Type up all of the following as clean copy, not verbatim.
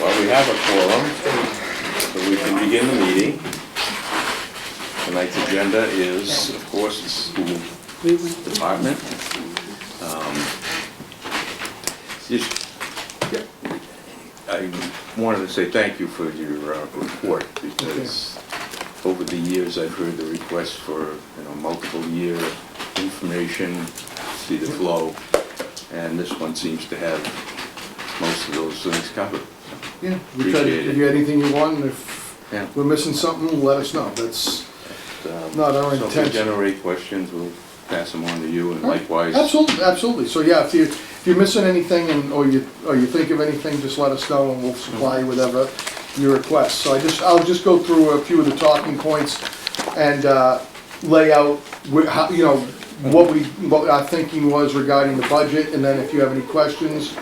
Well, we have a quorum, so we can begin the meeting. Tonight's agenda is, of course, the school department. I wanted to say thank you for your report, because over the years I've heard the requests for multiple year information, see the flow, and this one seems to have most of those things covered. Yeah, we try to give you anything you want, and if we're missing something, let us know. That's not our So intention. if we generate questions, we'll pass them on to you, and likewise. Absolutely, absolutely. So yeah, if you're missing anything, or you think of anything, just let us know, and we'll supply you whatever you request. So I'll just go through a few of the talking points and lay out what our thinking was regarding the budget, and then if you have any questions,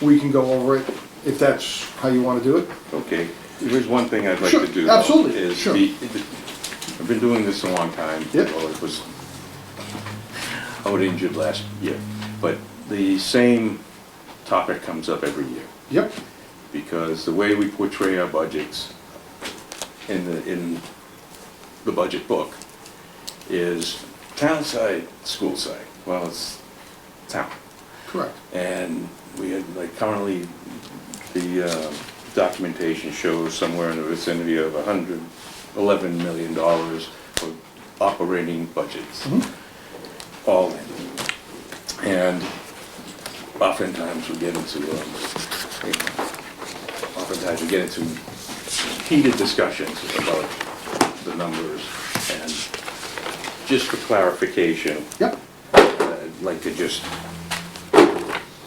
we can go over it, if that's how you want to do it. Okay, here's one thing I'd like Sure, to do. absolutely, Is sure. I've been doing this a long time. Yep. Well, I was injured last year, but the same topic comes up every year. Yep. Because the way we portray our budgets in the budget book is town side, school side. Well, it's town. Correct. And we had, like, currently, the documentation shows somewhere in the vicinity of $111 million for operating budgets, all in. And oftentimes we get into heated discussions about the numbers. And just for clarification, Yep. I'd like to just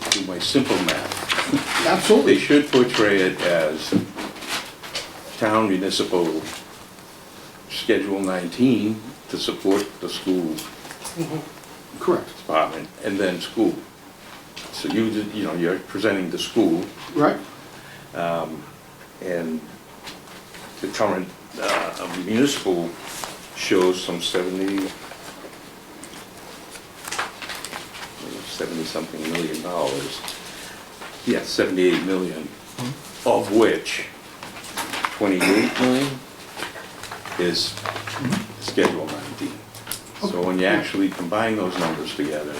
do my simple math. Absolutely. They should portray it as town municipal Schedule 19 to support the school Correct. department, and then school. So you're presenting the school, Right. and the current municipal shows some 70-something million dollars. Yeah, 78 million, of which 28 million is Schedule 19. So when you actually combine those numbers together,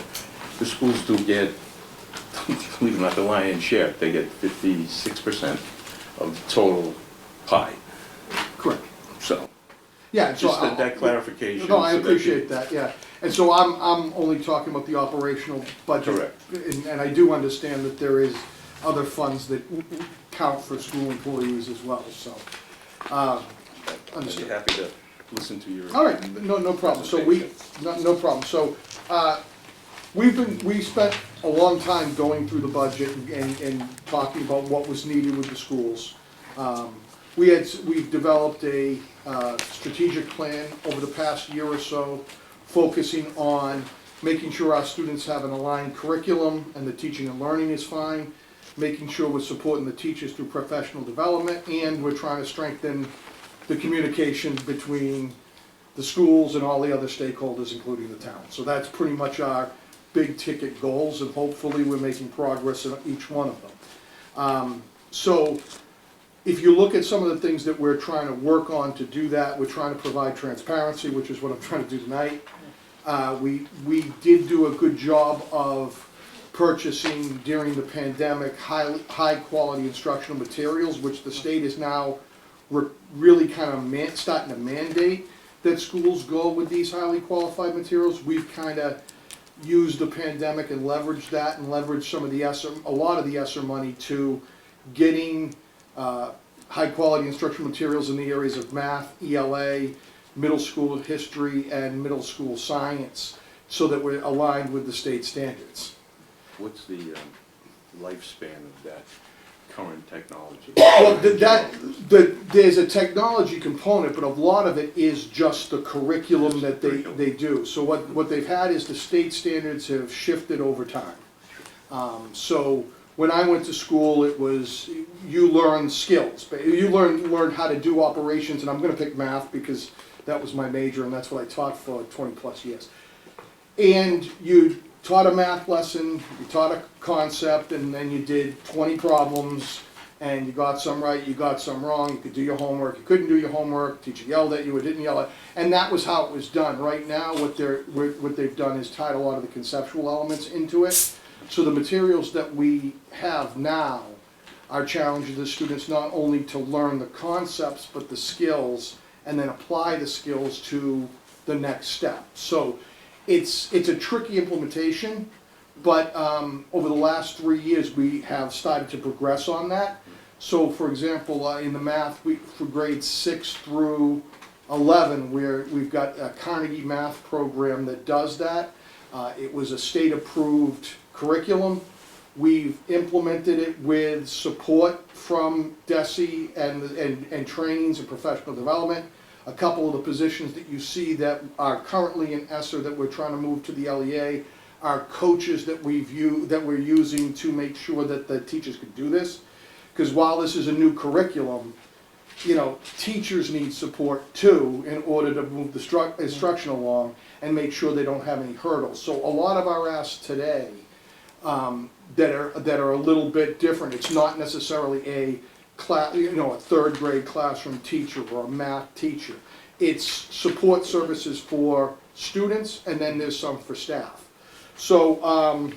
the schools do get, believe it or not, the lion's share. They get 56% of the total pie. Correct. So, Yeah. So just that clarification. No, I so that appreciate that. Yeah. And so I'm only talking about the operational budget. Correct. And I do understand that there is other funds that count for school employees as well. So I'd be understand. happy to listen to your. All right. No problem. So no problem. So we spent a long time going through the budget and talking about what was needed with the schools. We've developed a strategic plan over the past year or so, focusing on making sure our students have an aligned curriculum and the teaching and learning is fine, making sure we're supporting the teachers through professional development, and we're trying to strengthen the communication between the schools and all the other stakeholders, including the town. So that's pretty much our big ticket goals, and hopefully we're making progress in each one of them. So if you look at some of the things that we're trying to work on to do that, we're trying to provide transparency, which is what I'm trying to do tonight. We did do a good job of purchasing during the pandemic high quality instructional materials, which the state is now really kind of starting to mandate that schools go with these highly qualified materials. We've kind of used the pandemic and leveraged that, and leveraged some of a lot of the ESSER money to getting high quality instructional materials in the areas of math, ELA, middle school history, and middle school science, so that we're aligned with the state standards. What's the lifespan of that current technology? Well, there's a technology component, but a lot of it is just the curriculum that they do. So what they've had is the state standards have shifted over time. So when I went to school, it was, you learn skills. You learn how to do operations, and I'm going to pick math because that was my major, and that's what I taught for 20 plus years. And you taught a math lesson, you taught a concept, and then you did 20 problems, and you got some right, you got some wrong, you could do your homework, you couldn't do your homework, teacher yelled at you or didn't yell at, and that was how it was done. Right now, what they've done is tied a lot of the conceptual elements into it. So the materials that we have now are challenging the students not only to learn the concepts, but the skills, and then apply the skills to the next step. So it's a tricky implementation, but over the last 3 years, we have started to progress on that. So for example, in the math, for grades 6 through 11, we've got a Carnegie math program that does that. It was a state-approved curriculum. We've implemented it with support from DESE and trainings and professional development. A couple of the positions that you see that are currently in ESSER that we're trying to move to the LEA are coaches that we're using to make sure that the teachers can do this. Because while this is a new curriculum, you know, teachers need support too in order to move the instruction along and make sure they don't have any hurdles. So a lot of our asks today that are a little bit different. It's not necessarily a third grade classroom teacher or a math teacher. It's support services for students, and then there's some for staff. So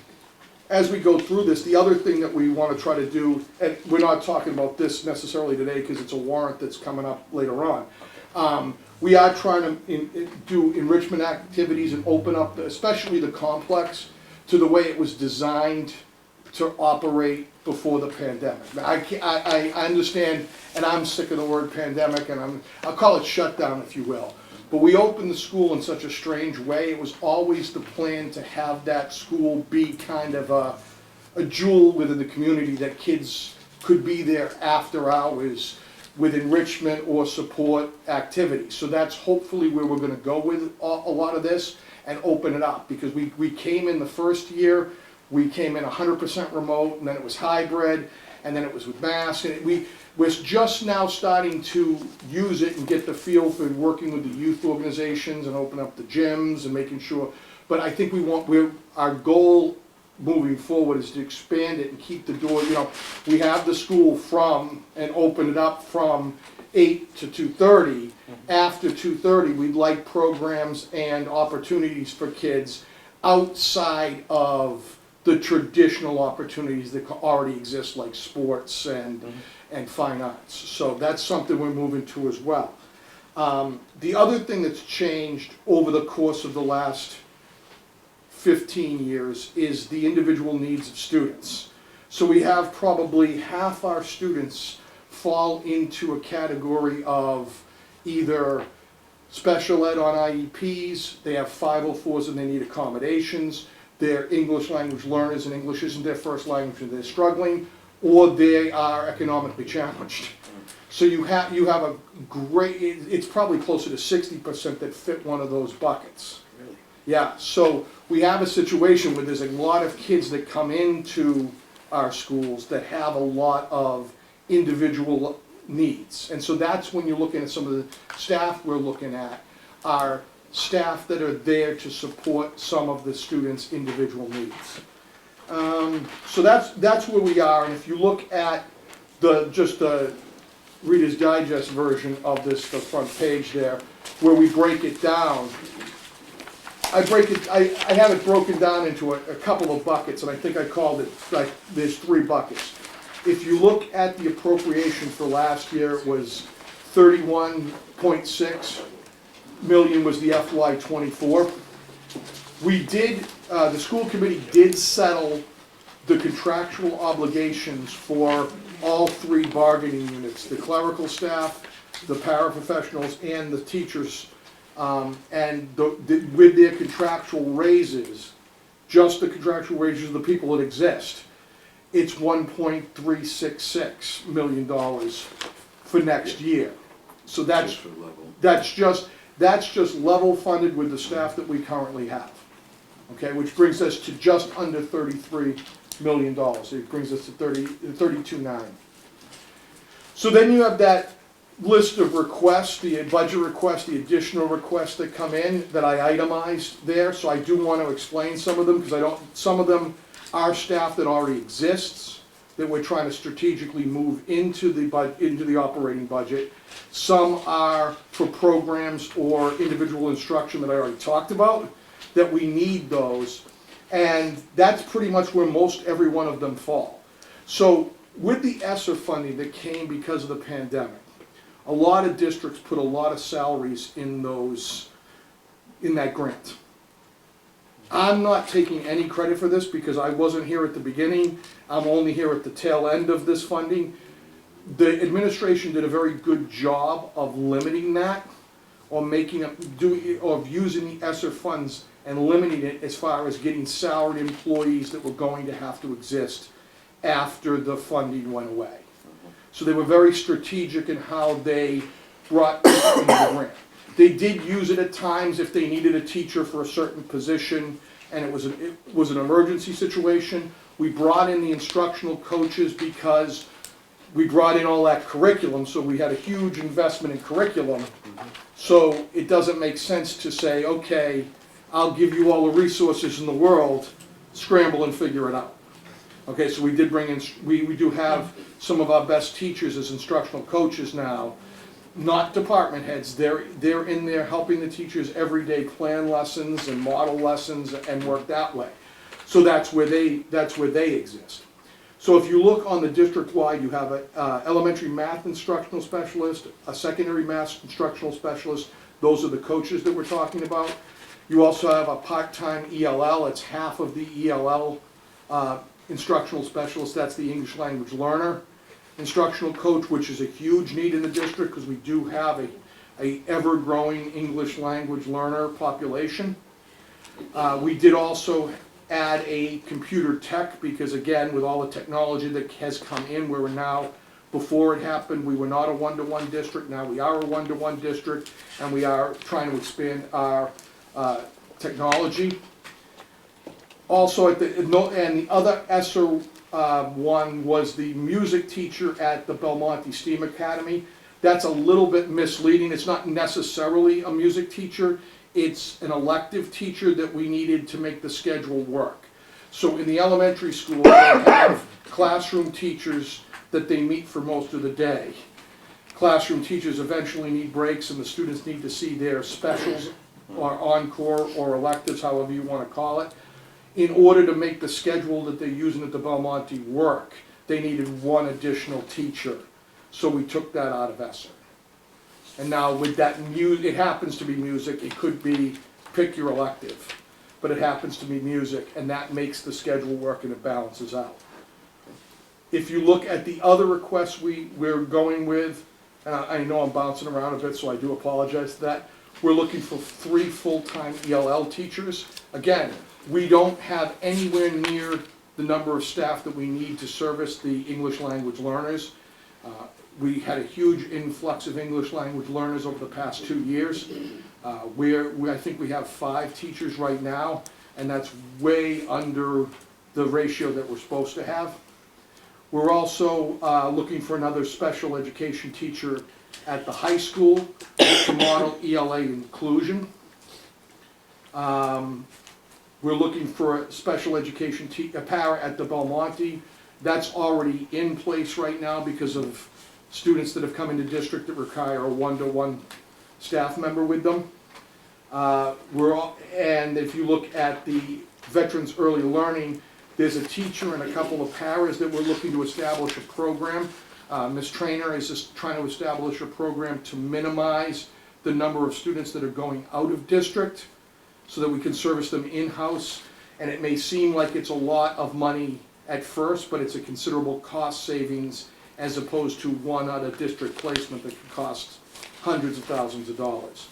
as we go through this, the other thing that we want to try to do, and we're not talking about this necessarily today because it's a warrant that's coming up later on. We are trying to do enrichment activities and open up, especially the complex, to the way it was designed to operate before the pandemic. I understand, and I'm sick of the word pandemic, and I'll call it shutdown, if you will. But we opened the school in such a strange way. It was always the plan to have that school be kind of a jewel within the community, that kids could be there after hours with enrichment or support activities. So that's hopefully where we're going to go with a lot of this and open it up, because we came in the first year, we came in 100% remote, and then it was hybrid, and then it was with masks, and we're just now starting to use it and get the feel for working with the youth organizations and open up the gyms and making sure. But I think our goal moving forward is to expand it and keep the door, you know, we have the school and open it up from 8 to 2:30. After 2:30, we'd like programs and opportunities for kids outside of the traditional opportunities that already exist, like sports and fine arts. So that's something we're moving to as well. The other thing that's changed over the course of the last 15 years is the individual needs of students. So we have probably half our students fall into a category of either special ed on IEPs, they have 504s and they need accommodations, they're English language learners and English isn't their first language and they're struggling, or they are economically challenged. So you have a great, it's probably closer to 60% that fit one of those buckets. Really? Yeah, so we have a situation where there's a lot of kids that come into our schools that have a lot of individual needs. And so that's when you're looking at some of the staff we're looking at are staff that are there to support some of the students' individual needs. So that's where we are, and if you look at just the Reader's Digest version of this, the front page there, where we break it down, I have it broken down into a couple of buckets, and I think I called it, like, there's 3 buckets. If you look at the appropriation for last year, it was 31.6 million was the FY24. We did, the school committee did settle the contractual obligations for all 3 bargaining units, the clerical staff, the paraprofessionals, and the teachers. And with their contractual raises, just the contractual raises of the people that exist, it's $1.366 million for next year. So that's just level funded with the staff that we currently have. Okay, which brings us to just under $33 million. It brings us to 32.9. So then you have that list of requests, the budget requests, the additional requests that come in that I itemized there. So I do want to explain some of them, because some of them are staff that already exists. that we're trying to strategically move into the operating budget. Some are for programs or individual instruction that I already talked about, that we need those. And that's pretty much where most every one of them fall. So with the ESSER funding that came because of the pandemic, a lot of districts put a lot of salaries in that grant. I'm not taking any credit for this because I wasn't here at the beginning. I'm only here at the tail end of this funding. The administration did a very good job of limiting that, or of using the ESSER funds and limiting it as far as getting salaried employees that were going to have to exist after the funding went away. So they were very strategic in how they brought people into the grant. They did use it at times if they needed a teacher for a certain position and it was an emergency situation. We brought in the instructional coaches because we brought in all that curriculum, so we had a huge investment in curriculum. So it doesn't make sense to say, okay, I'll give you all the resources in the world, scramble and figure it out. Okay, so we did bring in, we do have some of our best teachers as instructional coaches now, not department heads. They're in there helping the teachers every day plan lessons and model lessons and work that way. So that's where they exist. So if you look on the district-wide, you have an elementary math instructional specialist, a secondary math instructional specialist. Those are the coaches that we're talking about. You also have a part-time ELL. It's half of the ELL instructional specialist. That's the English language learner instructional coach, which is a huge need in the district because we do have a ever-growing English language learner population. We did also add a computer tech because, again, with all the technology that has come in, we were now, before it happened, we were not a one-to-one district. Now we are a one-to-one district, and we are trying to expand our technology. Also, and the other ESSER one was the music teacher at the Belmonte STEAM Academy. That's a little bit misleading. It's not necessarily a music teacher. It's an elective teacher that we needed to make the schedule work. So in the elementary school, they have classroom teachers that they meet for most of the day. Classroom teachers eventually need breaks and the students need to see their specials or encore or electives, however you want to call it. In order to make the schedule that they're using at the Belmonte work, they needed one additional teacher. So we took that out of ESSER. And now with that, it happens to be music. It could be pick your elective, but it happens to be music, and that makes the schedule work and it balances out. If you look at the other requests we're going with, and I know I'm bouncing around a bit, so I do apologize for that. We're looking for 3 full-time ELL teachers. Again, we don't have anywhere near the number of staff that we need to service the English language learners. We had a huge influx of English language learners over the past 2 years. I think we have 5 teachers right now, and that's way under the ratio that we're supposed to have. We're also looking for another special education teacher at the high school to model ELA inclusion. We're looking for a special education para at the Belmonte. That's already in place right now because of students that have come into district that require a one-to-one staff member with them. And if you look at the Veterans Early Learning, there's a teacher and a couple of paras that we're looking to establish a program. Ms. Trainer is just trying to establish a program to minimize the number of students that are going out of district so that we can service them in-house. And it may seem like it's a lot of money at first, but it's a considerable cost savings as opposed to one out-of-district placement that could cost hundreds of thousands of dollars.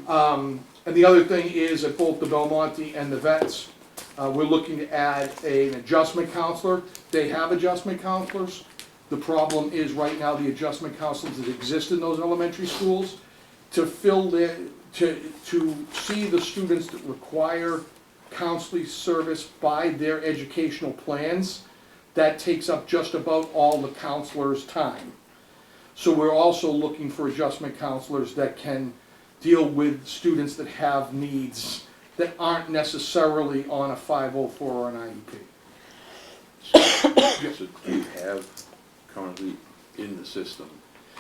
And the other thing is at both the Belmonte and the Vets, we're looking to add an adjustment counselor. They have adjustment counselors. The problem is right now the adjustment counselors that exist in those elementary schools to see the students that require counseling service by their educational plans. That takes up just about all the counselors' time. So we're also looking for adjustment counselors that can deal with students that have needs that aren't necessarily on a 504 or an IEP. So do you have currently in the system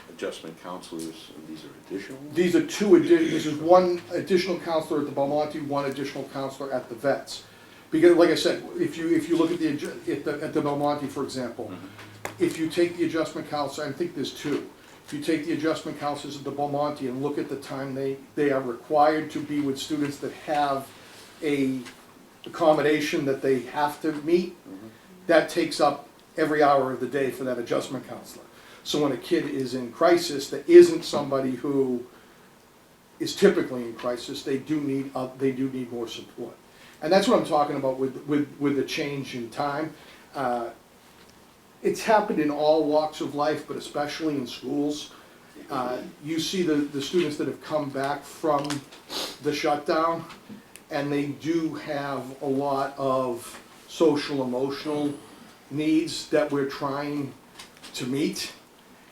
adjustment counselors, and these are additional? These are this is one additional counselor at the Belmonte, one additional counselor at the vets. Because like I said, if you look at the Belmonte, for example, if you take the adjustment counselor, I think there's two. If you take the adjustment counselors at the Belmonte and look at the time they are required to be with students that have a accommodation that they have to meet, that takes up every hour of the day for that adjustment counselor. So when a kid is in crisis, that isn't somebody who is typically in crisis, they do need more support. And that's what I'm talking about with the change in time. It's happened in all walks of life, but especially in schools. You see the students that have come back from the shutdown, and they do have a lot of social, emotional needs that we're trying to meet.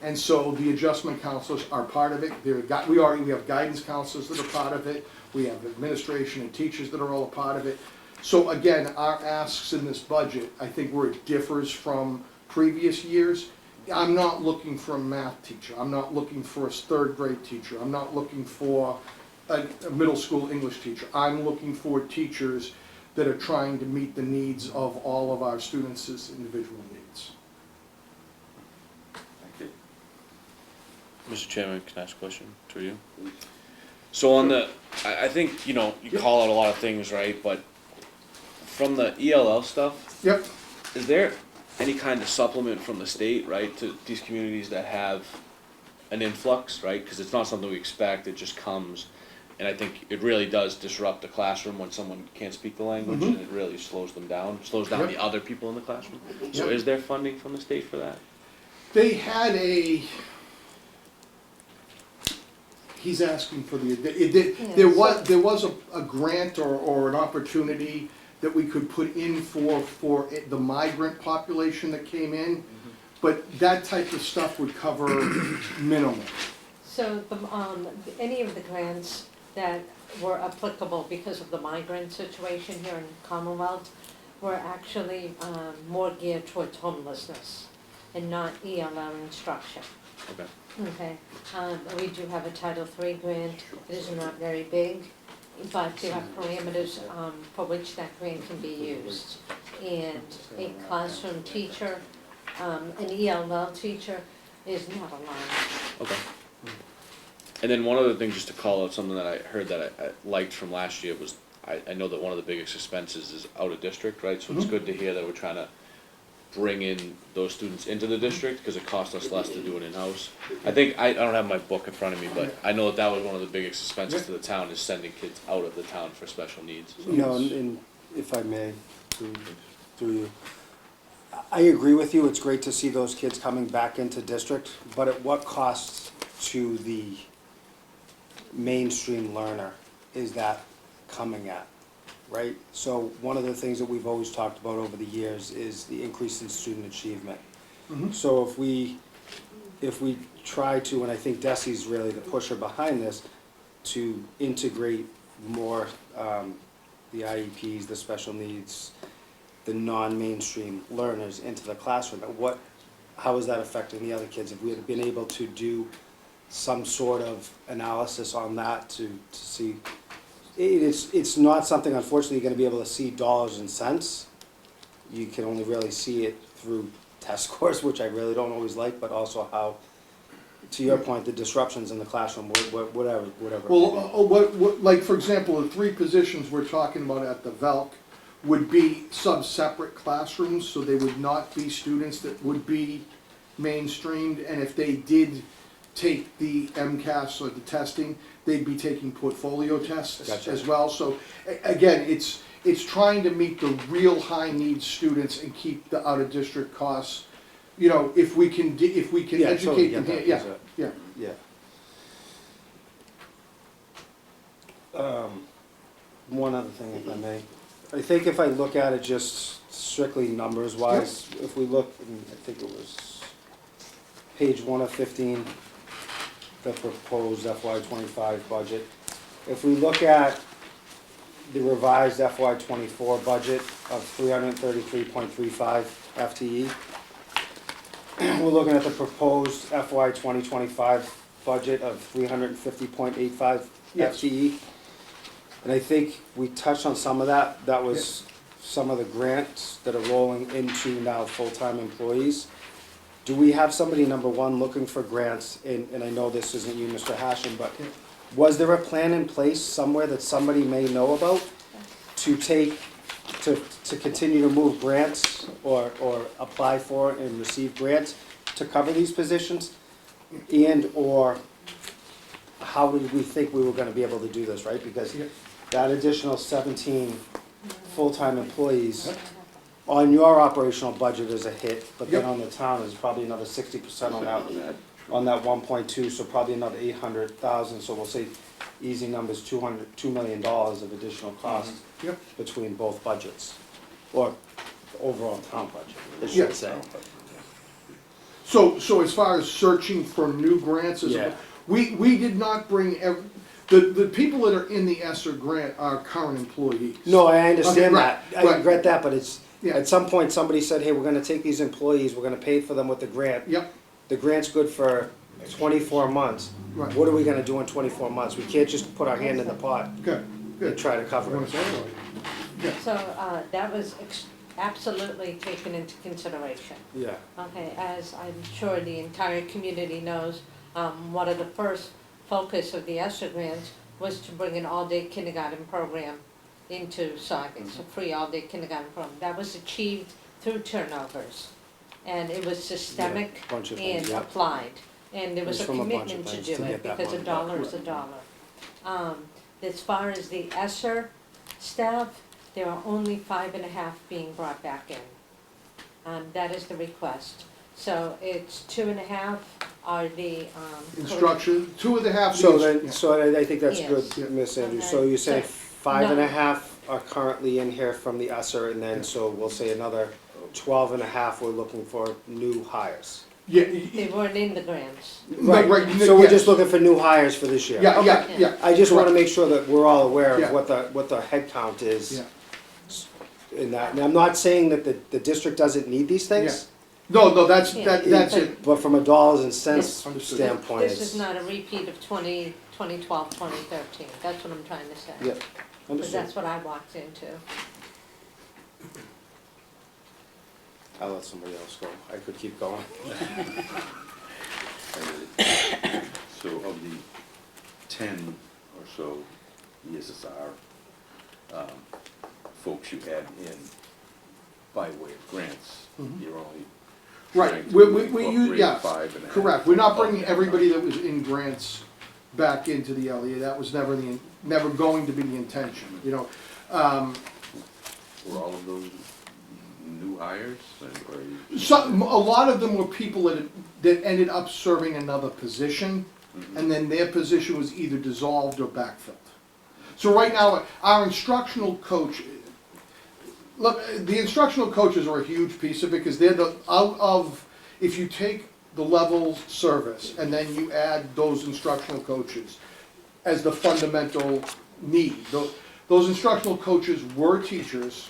And so the adjustment counselors are part of it. We have guidance counselors that are part of it. We have administration and teachers that are all a part of it. So again, our asks in this budget, I think where it differs from previous years, I'm not looking for a math teacher. I'm not looking for a third grade teacher. I'm not looking for a middle school English teacher. I'm looking for teachers that are trying to meet the needs of all of our students' individual needs. Thank you. Mr. Chairman, can I ask a question to you? So on the, I think, you know, you call out a lot of things, right, but from the ELL stuff, Yep. is there any kind of supplement from the state, right, to these communities that have an influx, right? Because it's not something we expect, it just comes. And I think it really does disrupt the classroom when someone can't speak the language, and it really slows them down, slows down Yep. the other people in the classroom. So Yep. is there funding from the state for that? They had he's asking for there was a grant or an opportunity that we could put in for the migrant population that came in, but that type of stuff would cover minimal. So any of the grants that were applicable because of the migrant situation here in Commonwealth were actually more geared towards homelessness and not ELL instruction. Okay. Okay, we do have a Title III grant. It is not very big, but there are parameters for which that grant can be used. And a classroom teacher, an ELL teacher is not allowed. Okay. And then one other thing, just to call out something that I heard that I liked from last year was, I know that one of the biggest expenses is out of district, right? So it's good to hear that we're trying to bring in those students into the district, because it costs us less to do it in-house. I think, I don't have my book in front of me, but I know that was one of the biggest expenses to the town, is sending kids out of the town for special needs. So You know, and if I may, through you, I agree with you, it's great to see those kids coming back into district, but at what cost to the mainstream learner is that coming at, right? So one of the things that we've always talked about over the years is the increase in student achievement. So if we try to, and I think Desi's really the pusher behind this, to integrate more the IEPs, the special needs, the non-mainstream learners into the classroom, how is that affecting the other kids? Have we been able to do some sort of analysis on that to see? It's not something, unfortunately, you're gonna be able to see dollars and cents. You can only really see it through test scores, which I really don't always like, but also how, to your point, the disruptions in the classroom, whatever. Well, like for example, the 3 positions we're talking about at the VELC would be sub-separate classrooms, so they would not be students that would be mainstreamed, and if they did take the MCAS or the testing, they'd be taking portfolio tests as well. So again, it's trying to meet the real high need students and keep the out of district costs. You know, if we can educate them here, yeah. One other thing, if I may. I think if I look at it just strictly numbers wise, if we look, I think it was page 1 of 15, the proposed FY25 budget. If we look at the revised FY24 budget of 333.35, FTE. We're looking at the proposed FY 2025 budget of 350.85 Yes. FTE. And I think we touched on some of that. That was some of the grants that are rolling into now full-time employees. Do we have somebody, number one, looking for grants, and I know this isn't you, Mr. Hashem, but was there a plan in place somewhere that somebody may know about to take, to continue to move grants or apply for and receive grants to cover these positions? And/or how did we think we were gonna be able to do this, right? Because that additional 17 full-time employees on your operational budget is a hit, but then Yep. on the town is probably another 60% on that 1.2, so probably another 800,000, so we'll say easy numbers, $2 million of additional cost Yep. between both budgets, or the overall town budget, I Yeah. should say. So as far as searching for new grants, Yeah. we did not bring the people that are in the ESSER grant are current employees. No, I understand Okay, that, right, I right. regret that, but it's, Yeah. at some point, somebody said, hey, we're gonna take these employees, we're gonna pay for them with the grant. Yep, The grant's good for 24 months. Right. What are we gonna do in 24 months? We can't just put our hand in the pot good, and good. try to cover You it. wanna say it, or- So, that was absolutely taken into consideration. Yeah, Okay, as I'm sure the entire community knows, one of the first focus of the ESSER grants was to bring an all-day kindergarten program into Saugus, a free all-day kindergarten program. That was achieved through turnovers, and it was systemic Yeah, bunch of and things, yeah. applied. And there was It's a from a bunch of commitment to things do to it, get that because a money. dollar is a dollar. As far as the ESSER staff, there are only 5.5 being brought back in. That is the request. So it's 2.5 are the, Instruction, 2.5. so yeah. then, so I think that's Yes. good, Miss Andrews. So Okay. you're saying So- 5.5 are currently in here from the ESSER, and then, so we'll say another 12.5 we're looking for new hires. Yeah, they weren't in the grants. right, So we're yes. just looking for new hires for this year? Yeah, Okay. yeah, yeah. I just wanna correct. make sure that we're all aware Yeah. of what the head count is Yeah. in that. And I'm not saying that the district doesn't need these things, No, that's, Yeah. that's it. but from a dollars and cents Yes. Understood. standpoint, This it's. is not a repeat of 2012, 2013. That's what I'm trying to say. Yep, Because understood. that's what I walked into. I'll let somebody else go. I could keep going. So of the 10 or so ESSR folks you add in by way of grants, you're only Right, trying to we use, incorporate yeah, 5.5 correct. We're not of bringing that everybody number. that was in grants back into the LEA. That was never never going to be the intention, you know. Were all of those new hires, or are you? A lot of them were people that ended up serving another position, and then their position was either dissolved or backfilled. So right now, our instructional coach, look, the instructional coaches are a huge piece of it, because they're if you take the level service, and then you add those instructional coaches as the fundamental need. Those instructional coaches were teachers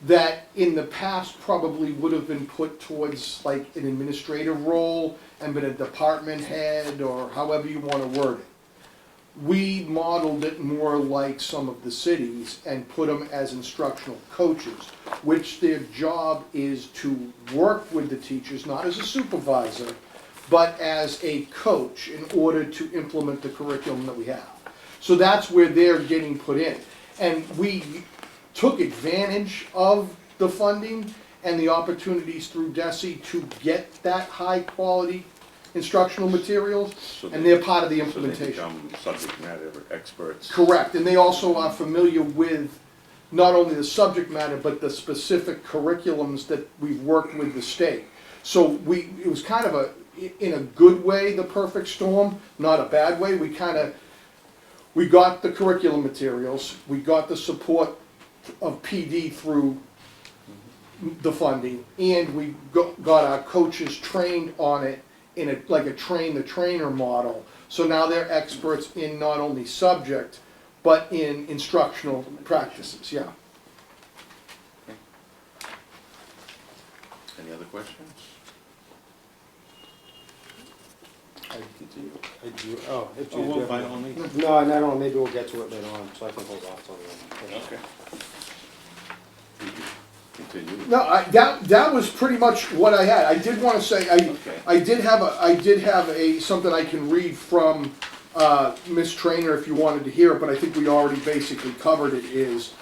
that in the past probably would have been put towards like an administrative role and been a department head, or however you want to word it. We modeled it more like some of the cities and put them as instructional coaches, which their job is to work with the teachers, not as a supervisor, but as a coach in order to implement the curriculum that we have. So that's where they're getting put in. And we took advantage of the funding and the opportunities through DESI to get that high quality instructional materials, So and they- they're part of the So they implementation. become subject matter experts. Correct, and they also are familiar with not only the subject matter, but the specific curriculums that we've worked with the state. So it was kind of in a good way, the perfect storm, not a bad way. We got the curriculum materials, we got the support of PD through the funding, and we got our coaches trained on it in like a train-the-trainer model. So now they're experts in not only subject, but in instructional practices, yeah. Any other questions? I do, oh, if you Oh, well, do. by all means. No, I don't know, maybe we'll get to it later on, so I can hold off till the end. Okay. Continue. No, that was pretty much what I had. I did wanna say, Okay. I did have a, something I can read from, Ms. Trainer if you wanted to hear it, but I think we already basically covered it, is,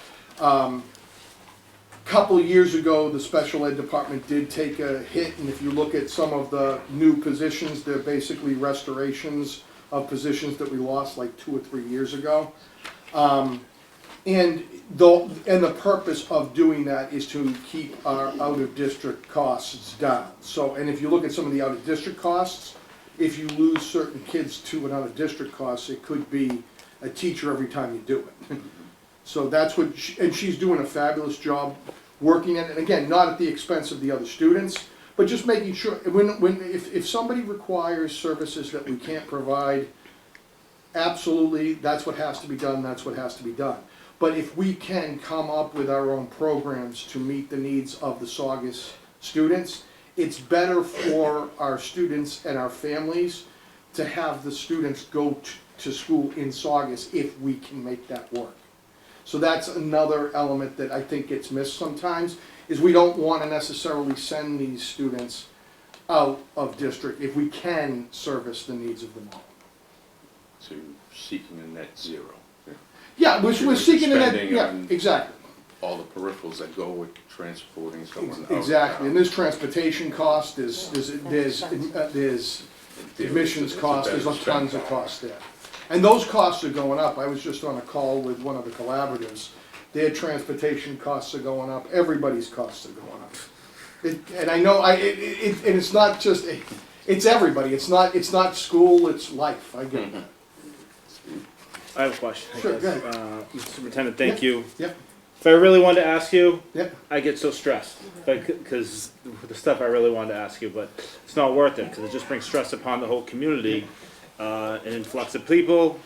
couple years ago, the special ed department did take a hit, and if you look at some of the new positions, they're basically restorations of positions that we lost like 2 or 3 years ago. And the purpose of doing that is to keep our out-of-district costs down. So, and if you look at some of the out-of-district costs, if you lose certain kids to an out-of-district cost, it could be a teacher every time you do it. So that's what, and she's doing a fabulous job working at it, and again, not at the expense of the other students, but just making sure, if somebody requires services that we can't provide, absolutely, that's what has to be done, that's what has to be done. But if we can come up with our own programs to meet the needs of the Saugus students, it's better for our students and our families to have the students go to school in Saugus if we can make that work. So that's another element that I think gets missed sometimes, is we don't want to necessarily send these students out of district if we can service the needs of them all. So seeking a net zero. Yeah, we're seeking a net, Spending yeah, on- exactly. All the peripherals that go with transporting someone out. Exactly, and there's transportation cost, there's admissions cost, there's tons of cost there. And those costs are going up. I was just on a call with one of the collaboratives. Their transportation costs are going up, everybody's costs are going up. And I know, and it's not just, it's everybody, it's not school, it's life, I get that. I have a question. I Sure, guess. go ahead. Mr. Superintendent, thank you. Yep, If I really wanted to ask you, yep, I get so stressed because the stuff I really wanted to ask you, but it's not worth it because it just brings stress upon the whole community. An influx of people,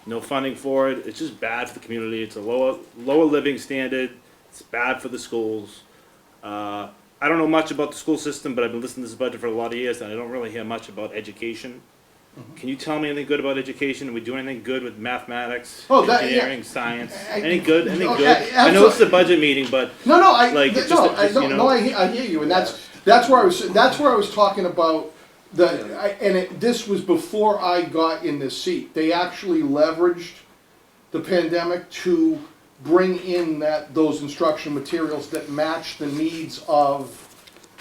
no funding for it. It's just bad for the community. It's a lower living standard. It's bad for the schools. I don't know much about the school system, but I've been listening to this budget for a lot of years, and I don't really hear much about education. Can you tell me anything good about education? Are we doing anything good with mathematics, engineering, science? Anything good? Anything good? I know it's a budget meeting, but no, I hear you, and that's where I was talking about this was before I got in this seat. They actually leveraged the pandemic to bring in those instructional materials that match the needs of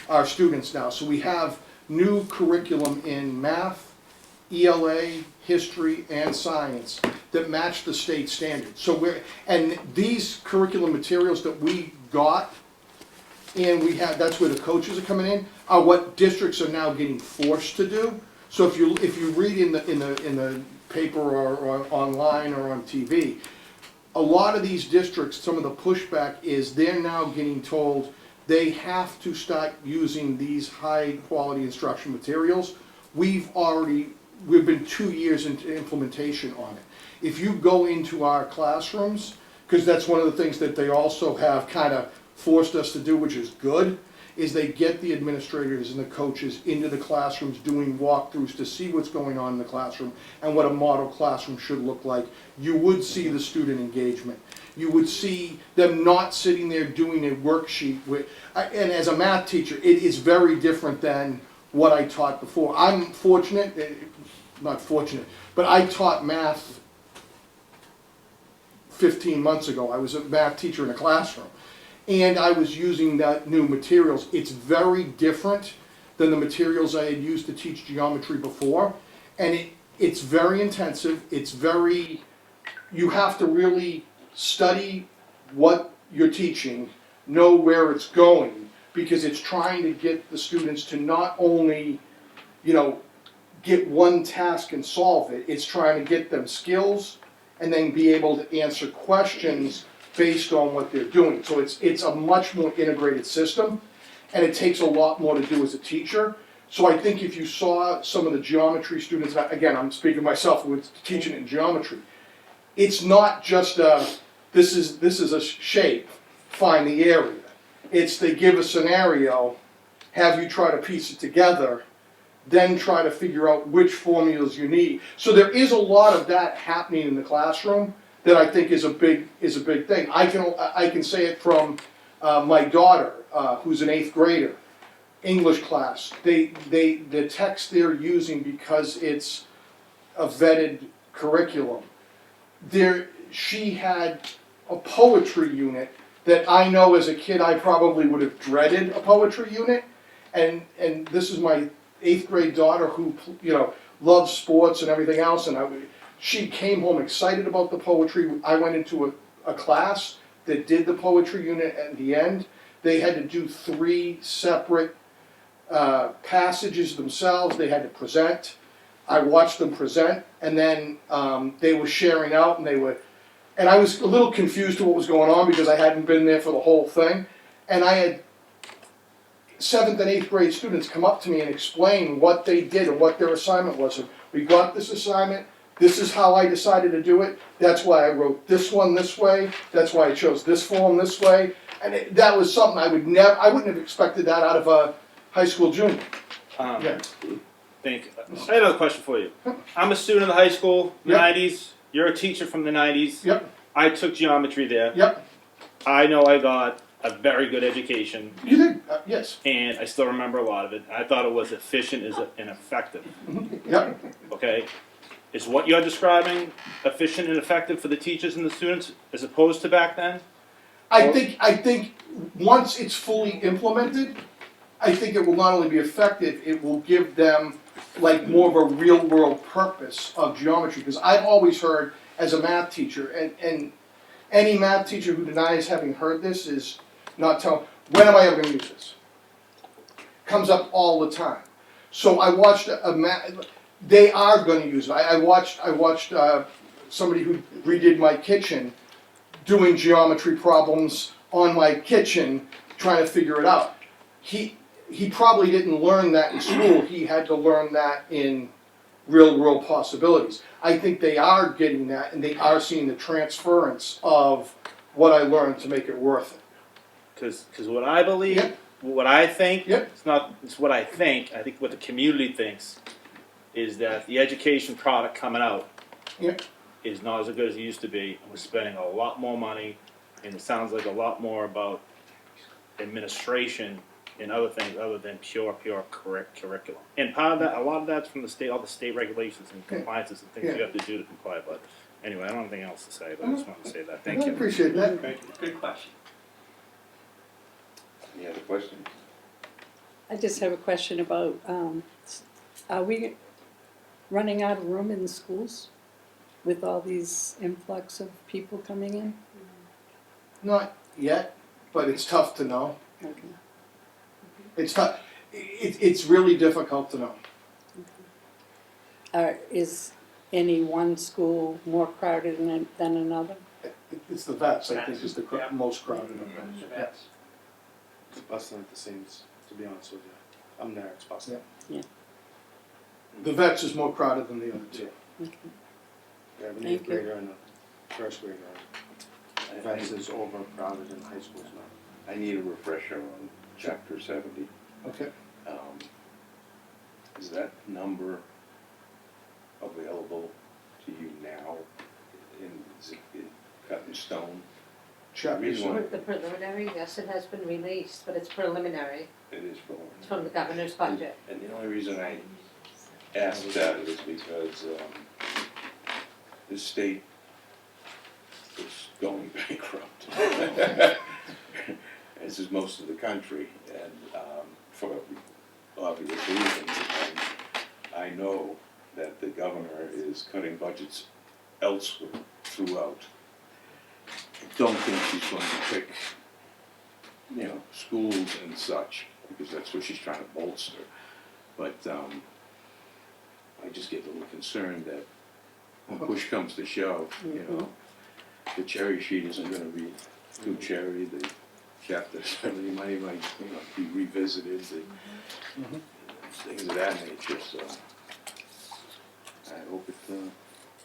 our students now. So we have new curriculum in math, ELA, history, and science that match the state standards. So and these curriculum materials that we got, and that's where the coaches are coming in, are what districts are now getting forced to do. So if you read in the paper or online or on TV, a lot of these districts, some of the pushback is they're now getting told they have to start using these high quality instruction materials. We've been 2 years into implementation on it. If you go into our classrooms, because that's one of the things that they also have kind of forced us to do, which is good, is they get the administrators and the coaches into the classrooms doing walkthroughs to see what's going on in the classroom and what a model classroom should look like. You would see the student engagement. You would see them not sitting there doing a worksheet and as a math teacher, it is very different than what I taught before. I'm fortunate, not fortunate, but I taught math 15 months ago. I was a math teacher in a classroom. And I was using that new materials. It's very different than the materials I had used to teach geometry before. And it's very intensive. You have to really study what you're teaching, know where it's going, because it's trying to get the students to not only, get one task and solve it, it's trying to get them skills and then be able to answer questions based on what they're doing. So it's a much more integrated system, and it takes a lot more to do as a teacher. So I think if you saw some of the geometry students, again, I'm speaking myself who was teaching in geometry, it's not just this is a shape, find the area. It's they give a scenario, have you try to piece it together, then try to figure out which formulas you need. So there is a lot of that happening in the classroom that I think is a big thing. I can say it from my daughter, who's an 8th grader, English class. The text they're using, because it's a vetted curriculum. She had a poetry unit that I know as a kid I probably would have dreaded a poetry unit, and this is my 8th grade daughter who, you know, loves sports and everything else, and she came home excited about the poetry. I went into a class that did the poetry unit at the end. They had to do 3 separate passages themselves. They had to present. I watched them present, and then they were sharing out, and I was a little confused to what was going on because I hadn't been there for the whole thing, and I had 7th and 8th grade students come up to me and explain what they did and what their assignment was. And we got this assignment, this is how I decided to do it, that's why I wrote this one this way, that's why I chose this form this way, and that was something I wouldn't have expected that out of a high school junior. Yeah. Thank you. I have another question for you. I'm a student of the high school, the Yep. 90s. You're a teacher from the 90s. Yep, I took geometry there. yep, I know I got a very good education, you did, yes, and I still remember a lot of it. I thought it was efficient and effective. yep. Okay? Is what you're describing efficient and effective for the teachers and the students as opposed to back then? I think once it's fully implemented, I think it will not only be effective, it will give them like more of a real world purpose of geometry. Because I've always heard as a math teacher, and any math teacher who denies having heard this is not telling, when am I ever gonna use this? Comes up all the time. So I watched they are gonna use it. I watched somebody who redid my kitchen doing geometry problems on my kitchen, trying to figure it out. He probably didn't learn that in school. He had to learn that in real world possibilities. I think they are getting that, and they are seeing the transference of what I learned to make it worth it. Because what I believe, Yep. what I think, Yep. it's what I think. I think what the community thinks is that the education product coming out Yep. is not as good as it used to be. And we're spending a lot more money, and it sounds like a lot more about administration and other things other than pure curriculum. And part of that, a lot of that's from the state, all the state regulations and compliances and things you have to do to comply. But anyway, I don't have anything else to say, but I just wanted to say that. Thank I you. appreciate that. Good question. Any other questions? I just have a question about, are we running out of room in the schools with all these influx of people coming in? Not yet, but it's tough to know. Okay. It's tough. It's really difficult to know. Is any one school more crowded than another? It's the vets, I think, is the most crowded of them. Vets. It's busting at the seams, to be honest with you. I'm there, it's busting. The vets is more crowded than the other two. Okay. We have an Thank 8th you. grader and a 1st grader. Vets is overcrowded in high schools now. I need a refresher on chapter 70. Okay. Is that number available to you now? Is it cut in stone? Chapter Reason why- The preliminary, yes, it has been released, but it's preliminary. It is for. It's from the governor's budget. And the only reason I asked that is because this state is going bankrupt. As is most of the country, and for obvious reasons. And I know that the governor is cutting budgets elsewhere throughout. I don't think she's going to pick, schools and such, because that's what she's trying to bolster. But I just get a little concerned that when push comes to shove, the cherry sheet isn't gonna be too cherry, the chapter 70 money might, be revisited, things of that nature, so I hope it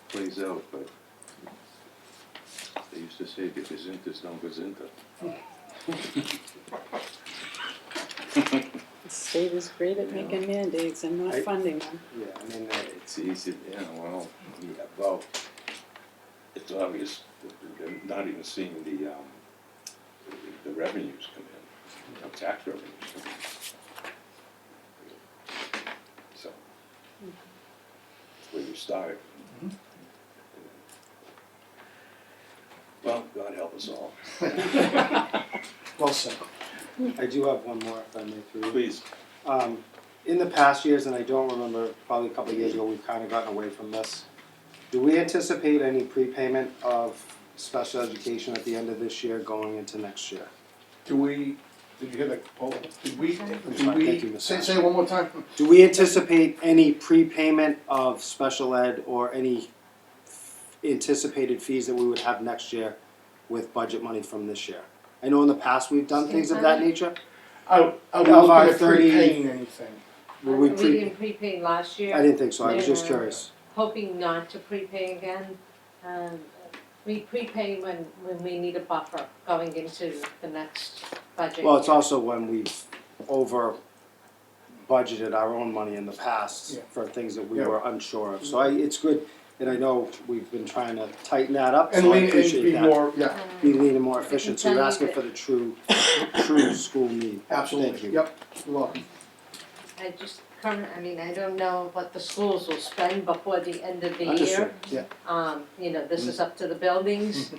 plays out, but they used to say, Gesundheit, no Gesundheit. state is great at making mandates and not I- funding them. Yeah, I mean, It's easy, yeah, well, yeah, well, it's obvious, that they're not even seeing the revenues come in, tax revenues come in. So, that's where you start. Well, God help us all. Well said. I do have one more, if I may, through. Please. In the past years, and I don't remember, probably a couple of years ago, we've kind of gotten away from this. Do we anticipate any prepayment of special education at the end of this year going into next year? Did you hear that, Paul? Did we, sorry, thank you, Ms. say it one more time? Do we anticipate any prepayment of special ed or any anticipated fees that we would have next year with budget money from this year? I know in the past we've done things of that nature. I Of was our looking at 30 prepaying anything. Will We we pre- didn't prepay last year. I didn't think so, I was just We're curious. hoping not to prepay again. We prepay when we need a buffer going into the next budget. Well, it's year. also when we've over budgeted our own money in the past Yeah. for things that we Yeah. were unsure of. So it's good, and I know we've been trying to tighten that up, And so I lean, and appreciate be that. more, yeah, Be lean and more I can efficient, so tell you're you asking that- for the true school need. absolutely. Thank you. Yep, you're welcome. I just I don't know what the schools will spend before the end of the year. Understood, yeah. This is up to the buildings,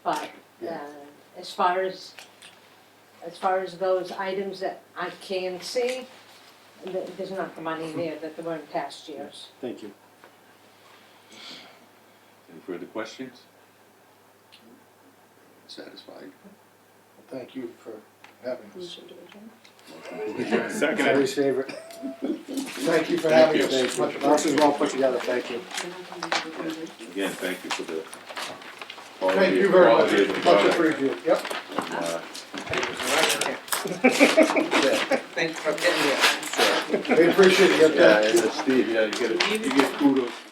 but, as far as those items that I can see, there's not the money there that there were in past years. Thank you. Any further questions? Satisfied? Thank you for having We us. should do it, right? Second. Terry's favorite. Thank you for Thank having you. us. Thank Much you. This is well put together, thank you. Again, thank you for the Thank you very much, quality of the much product. appreciated, yep. And, Thanks for getting here. We appreciate it, yeah, yeah. and Steve, yeah, you get kudos.